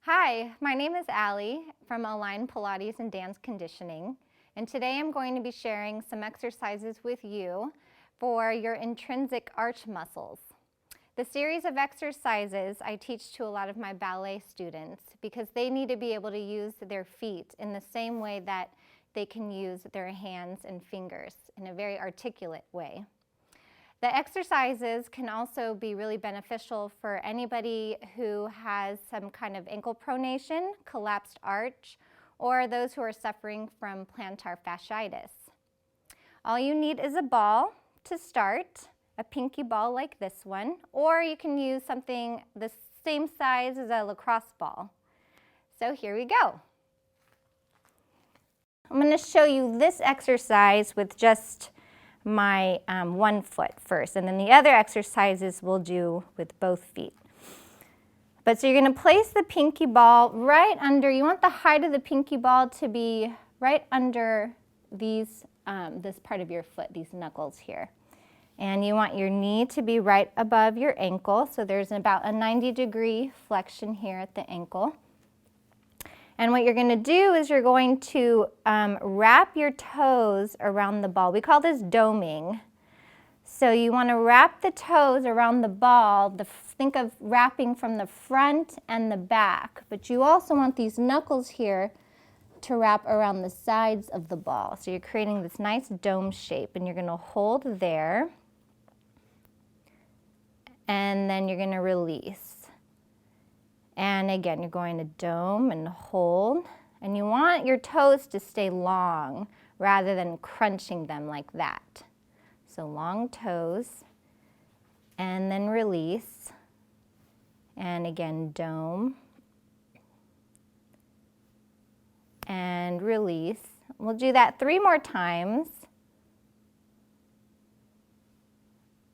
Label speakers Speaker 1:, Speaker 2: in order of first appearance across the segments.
Speaker 1: Hi, my name is Allie from Align Pilates and Dance Conditioning, and today I'm going to be sharing some exercises with you for your intrinsic arch muscles. The series of exercises I teach to a lot of my ballet students because they need to be able to use their feet in the same way that they can use their hands and fingers in a very articulate way. The exercises can also be really beneficial for anybody who has some kind of ankle pronation, collapsed arch, or those who are suffering from plantar fasciitis. All you need is a ball to start, a pinky ball like this one, or you can use something the same size as a lacrosse ball. So here we go. I'm going to show you this exercise with just my one foot first, and then the other exercises we'll do with both feet. But so you're going to place the pinky ball right under, you want the height of the pinky ball to be right under these, this part of your foot, these knuckles here. And you want your knee to be right above your ankle, so there's about a 90-degree flexion here at the ankle. And what you're going to do is you're going to wrap your toes around the ball. We call this doming. So you want to wrap the toes around the ball. Think of wrapping from the front and the back. But you also want these knuckles here to wrap around the sides of the ball. So you're creating this nice dome shape, and you're going to hold there. And then you're going to release. And again, you're going to dome and hold. And you want your toes to stay long rather than crunching them like that. So long toes. And then release. And again, dome. And release. We'll do that 3 more times.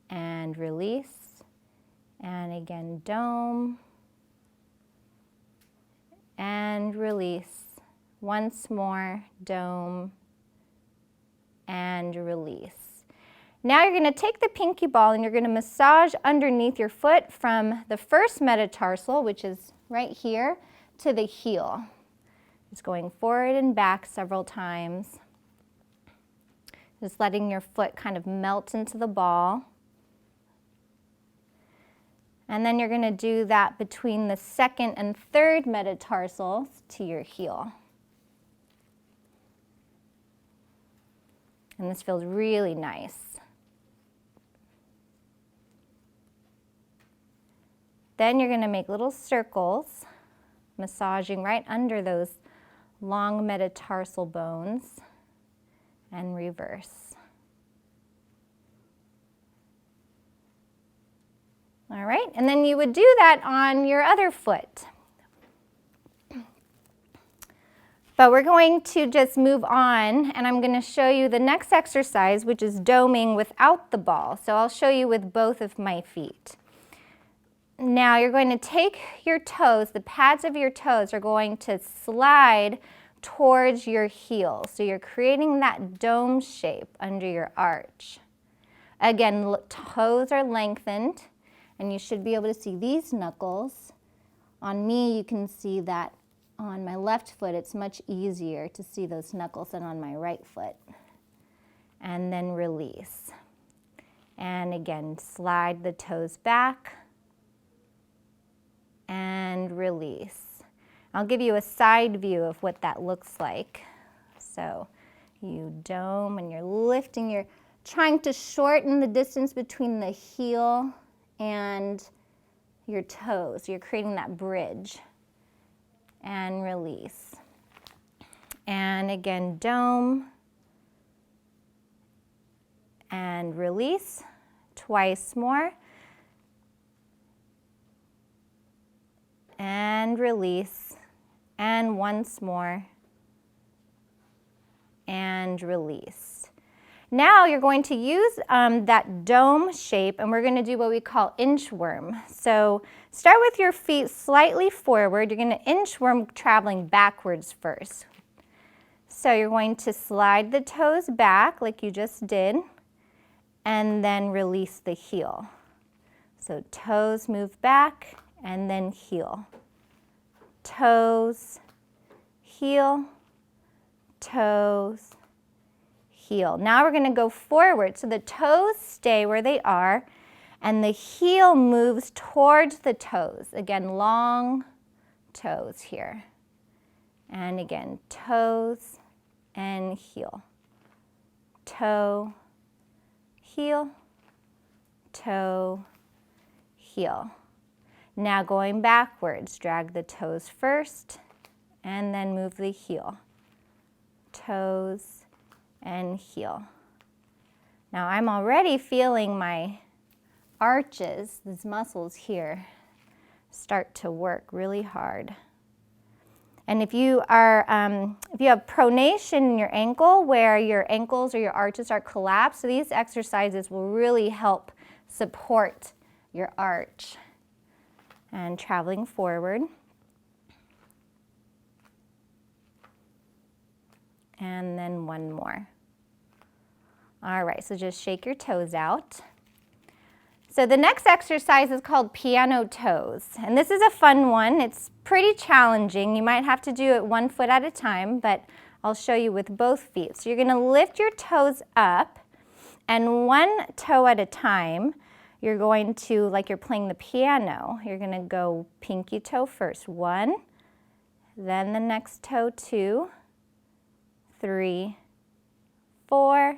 Speaker 1: And release. And again, dome. And release. Once more, dome, and release. Now you're going to take the pinky ball and you're going to massage underneath your foot from the first metatarsal, which is right here, to the heel. Just going forward and back several times. Just letting your foot kind of melt into the ball. And then you're going to do that between the second and third metatarsals to your heel. And this feels really nice. Then you're going to make little circles, massaging right under those long metatarsal bones, and reverse. All right, and then you would do that on your other foot. But we're going to just move on, and I'm going to show you the next exercise, which is doming without the ball. So I'll show you with both of my feet. Now you're going to take your toes, the pads of your toes are going to slide towards your heel. So you're creating that dome shape under your arch. Again, toes are lengthened. And you should be able to see these knuckles. On me, you can see that on my left foot, it's much easier to see those knuckles than on my right foot. And then release. And again, slide the toes back and release. I'll give you a side view of what that looks like. So you dome and you're lifting, you're trying to shorten the distance between the heel and your toes. You're creating that bridge. And release. And again, dome. And release. Twice more. And release. And once more. And release. Now you're going to use that dome shape, and we're going to do what we call inchworm. So start with your feet slightly forward. You're going to inchworm traveling backwards first. So you're going to slide the toes back like you just did, and then release the heel. So toes move back, and then heel. toes, heel, toes, heel. Now we're going to go forward. So the toes stay where they are and the heel moves towards the toes. Again, long toes here. And again, toes and heel. Toe, heel, toe, heel. Now going backwards, drag the toes first and then move the heel. Toes and heel. Now I'm already feeling my arches, these muscles here, start to work really hard. And if you have pronation in your ankle where your ankles or your arches are collapsed, so these exercises will really help support your arch. And traveling forward. And then one more. All right, so just shake your toes out. So the next exercise is called piano toes. And this is a fun one. It's pretty challenging. You might have to do it 1 foot at a time, but I'll show you with both feet. So you're going to lift your toes up, and 1 toe at a time, you're going to, like you're playing the piano, you're going to go pinky toe first. 1, then the next toe, 2, 3, 4,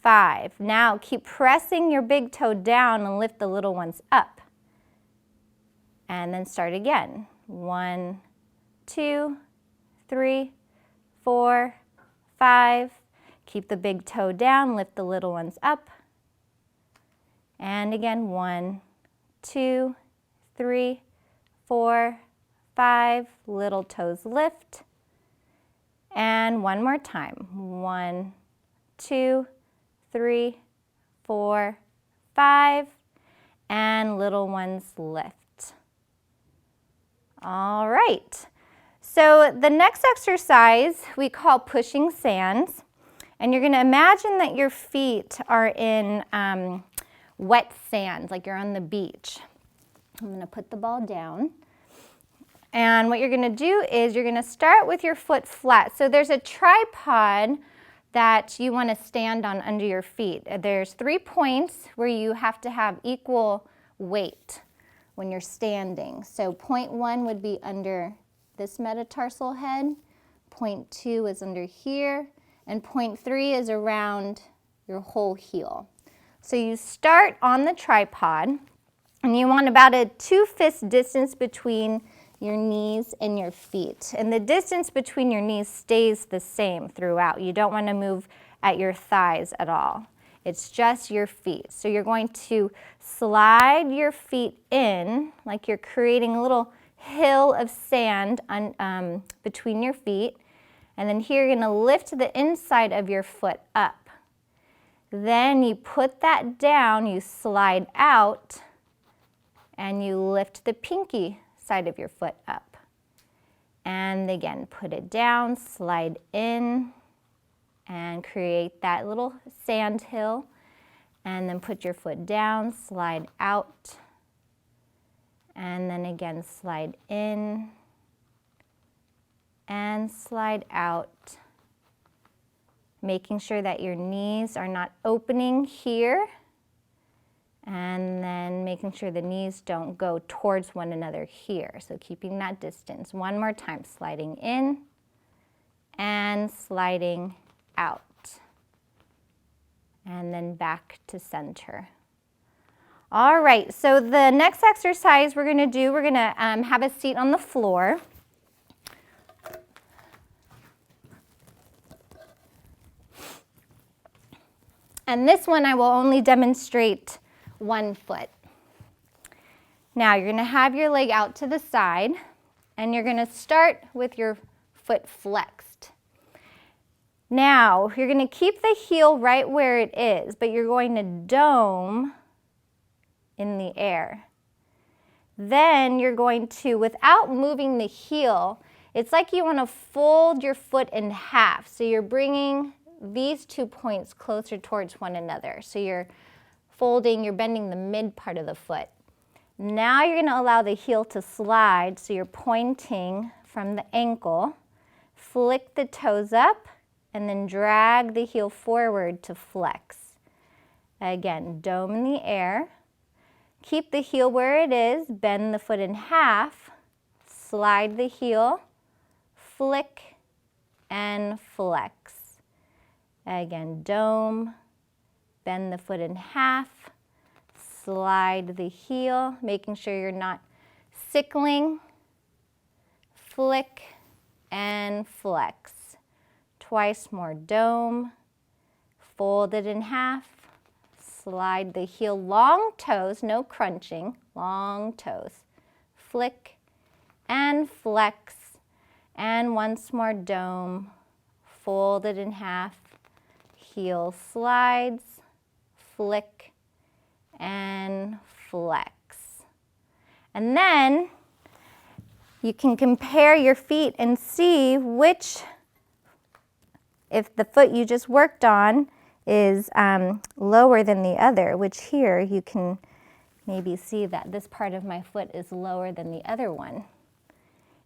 Speaker 1: 5. Now keep pressing your big toe down and lift the little ones up. And then start again. 1, 2, 3, 4, 5. Keep the big toe down, lift the little ones up. And again, 1, 2, 3, 4, 5. Little toes lift. And one more time. 1, 2, 3, 4, 5. And little ones lift. All right. So the next exercise we call pushing sands. And you're going to imagine that your feet are in wet sand, like you're on the beach. I'm going to put the ball down. And what you're going to do is you're going to start with your foot flat. So there's a tripod that you want to stand on under your feet. There's 3 points where you have to have equal weight when you're standing. So point 1 would be under this metatarsal head. Point 2 is under here. And point 3 is around your whole heel. So you start on the tripod, and you want about a 2-fist distance between your knees and your feet. And the distance between your knees stays the same throughout. You don't want to move at your thighs at all. It's just your feet. So you're going to slide your feet in like you're creating a little hill of sand between your feet. And then here you're going to lift the inside of your foot up. Then you put that down, you slide out, and you lift the pinky side of your foot up. And again, put it down, slide in, and create that little sand hill. And then put your foot down, slide out, and then again slide in, and slide out. Making sure that your knees are not opening here, and then making sure the knees don't go towards one another here. So keeping that distance. One more time, sliding in and sliding out. And then back to center. All right, so the next exercise we're gonna do, we're gonna have a seat on the floor. And this one I will only demonstrate 1 foot. Now you're going to have your leg out to the side, and you're going to start with your foot flexed. Now you're going to keep the heel right where it is, but you're going to dome in the air. Then you're going to, without moving the heel, it's like you want to fold your foot in half. So you're bringing these 2 points closer towards one another. So you're folding, you're bending the mid part of the foot. Now you're going to allow the heel to slide, so you're pointing from the ankle. Flick the toes up and then drag the heel forward to flex. Again, dome in the air. Keep the heel where it is, bend the foot in half, slide the heel, flick and flex. Again, dome, bend the foot in half, slide the heel, making sure you're not sickling, flick and flex. Twice more, dome, fold it in half, slide the heel, long toes, no crunching, long toes, flick and flex, and once more, dome, fold it in half, heel slides, flick and flex. And then you can compare your feet and see which, if the foot you just worked on is lower than the other, which here you can maybe see that this part of my foot is lower than the other one.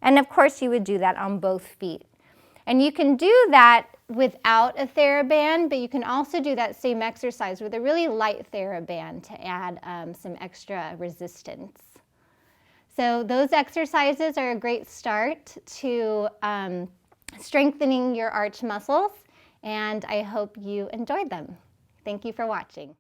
Speaker 1: And of course you would do that on both feet. And you can do that without a TheraBand, but you can also do that same exercise with a really light TheraBand to add some extra resistance. So those exercises are a great start to strengthening your arch muscles, and I hope you enjoyed them. Thank you for watching.